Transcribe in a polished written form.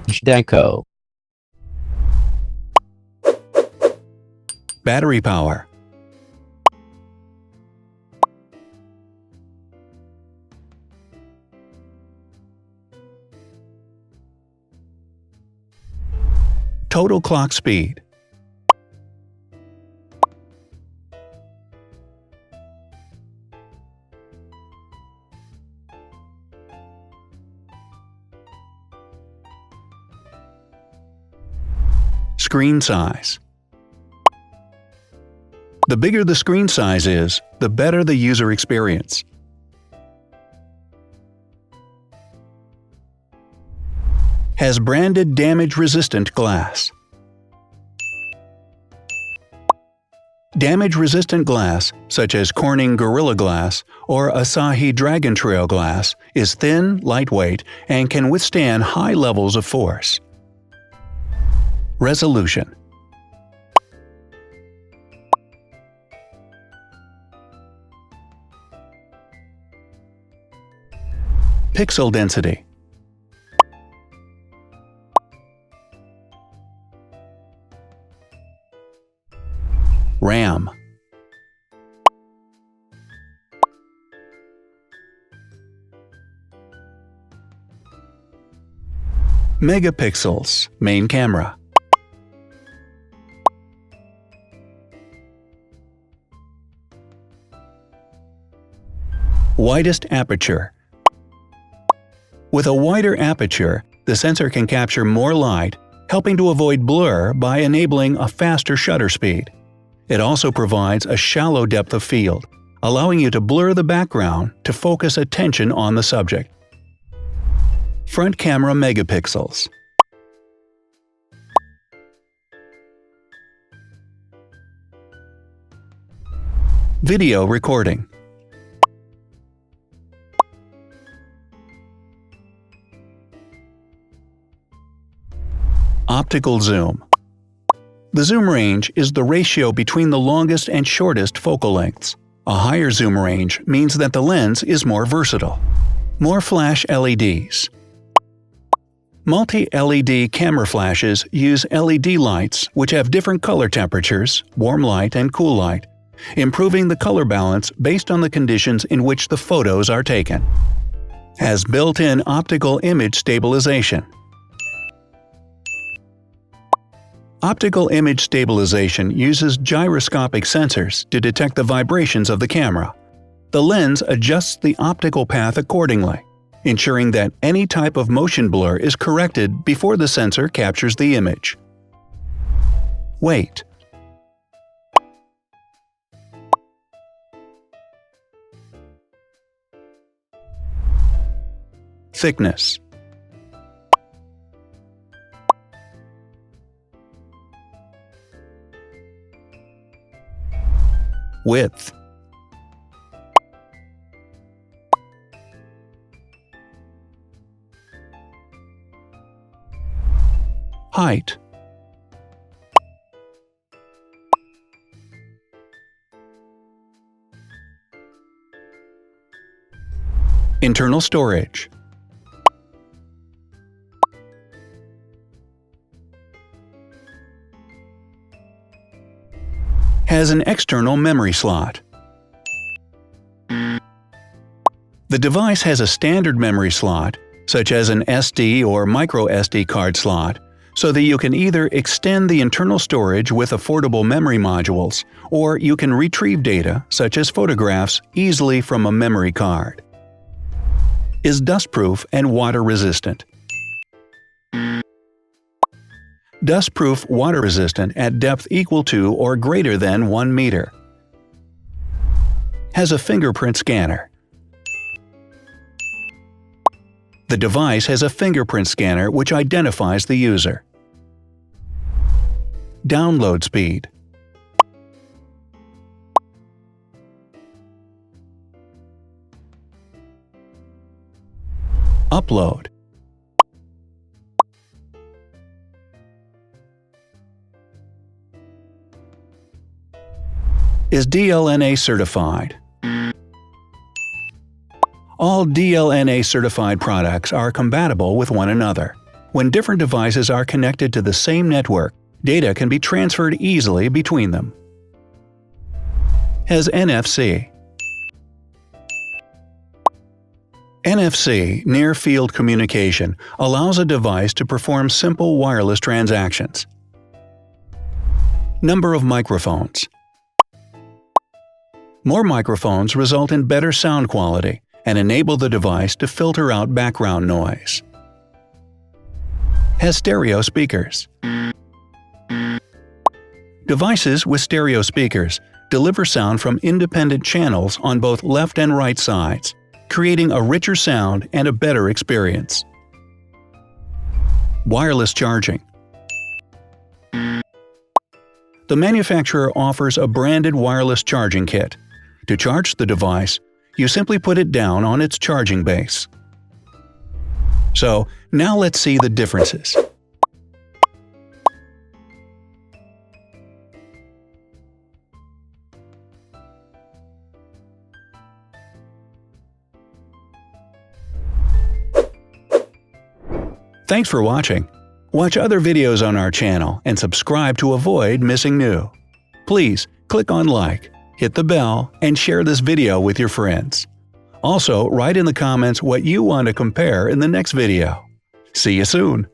Zhdanko. Battery power. Total clock speed. Screen size. The bigger the screen size is, the better the user experience. Has branded damage-resistant glass. Damage-resistant glass, such as Corning Gorilla Glass or Asahi Dragon Trail glass, is thin, lightweight, and can withstand high levels of force. Resolution. Pixel density. RAM. Megapixels, main camera. Widest aperture. With a wider aperture, the sensor can capture more light, helping to avoid blur by enabling a faster shutter speed. It also provides a shallow depth of field, allowing you to blur the background to focus attention on the subject. Front camera megapixels. Video recording. Optical zoom. The zoom range is the ratio between the longest and shortest focal lengths. A higher zoom range means that the lens is more versatile. More flash LEDs. Multi-LED camera flashes use LED lights which have different color temperatures, warm light and cool light, improving the color balance based on the conditions in which the photos are taken. Has built-in optical image stabilization. Optical image stabilization uses gyroscopic sensors to detect the vibrations of the camera. The lens adjusts the optical path accordingly, ensuring that any type of motion blur is corrected before the sensor captures the image. Weight. Thickness. Width. Height. Internal storage. Has an external memory slot. The device has a standard memory slot, such as an SD or micro SD card slot, so that you can either extend the internal storage with affordable memory modules, or you can retrieve data, such as photographs, easily from a memory card. Is dustproof and water-resistant. Dustproof water-resistant at depth equal to or greater than 1 meter. Has a fingerprint scanner. The device has a fingerprint scanner which identifies the user. Download speed. Upload. Is DLNA certified. All DLNA certified products are compatible with one another. When different devices are connected to the same network, data can be transferred easily between them. Has NFC. NFC, Near Field Communication, allows a device to perform simple wireless transactions. Number of microphones. More microphones result in better sound quality and enable the device to filter out background noise. Has stereo speakers. Devices with stereo speakers deliver sound from independent channels on both left and right sides, creating a richer sound and a better experience. Wireless charging. The manufacturer offers a branded wireless charging kit. To charge the device, you simply put it down on its charging base. So, now let's see the differences. Thanks for watching. Watch other videos on our channel and subscribe to avoid missing new. Please click on like, hit the bell, and share this video with your friends. Also, write in the comments what you want to compare in the next video. See you soon!